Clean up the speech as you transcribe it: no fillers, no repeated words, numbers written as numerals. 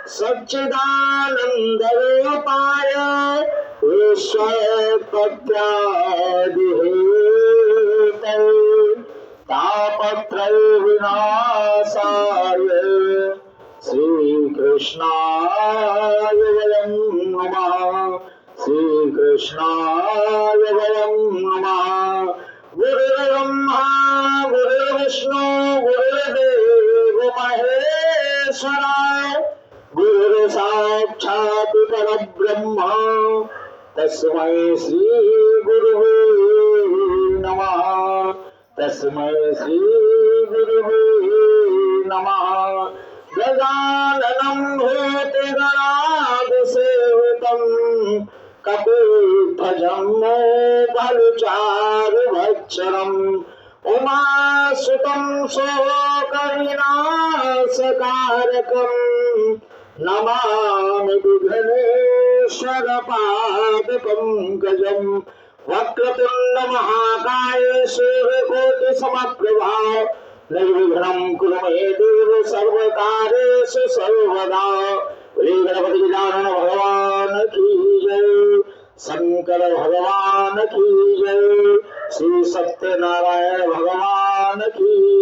सच्चिदानंद रूपाय ईश्वर प्रत्यादिहेतवे तापत्रय विनाशाय श्रीकृष्णाय वयं नमः। श्रीकृष्णाय वयं नमः। गुरुर्ब्रह्मा गुरुर्विष्णु गुरुर्देव महेश्वरा गुरु साक्षात् परब्रह्म तस्मै श्री गुरुवे नमः। तस्मै श्री गुरुवे नमः। गजाननं भूतगणादिसेवितं कपिध्वजम्मोफलचारुभक्षणम् उमासुतं शोकविनाशकारकम् नमामि विघ्नेश्वर पादपङ्कजम्। वक्रतुण्ड महाकाय सूर्यकोटिसमप्रभा निर्विघ्नं कुरु मे देव सर्वकार्येषु सर्वदा। श्री गणपति गजानन भगवान की जय। शंकर भगवान की जय। श्री सत्यनारायण भगवान की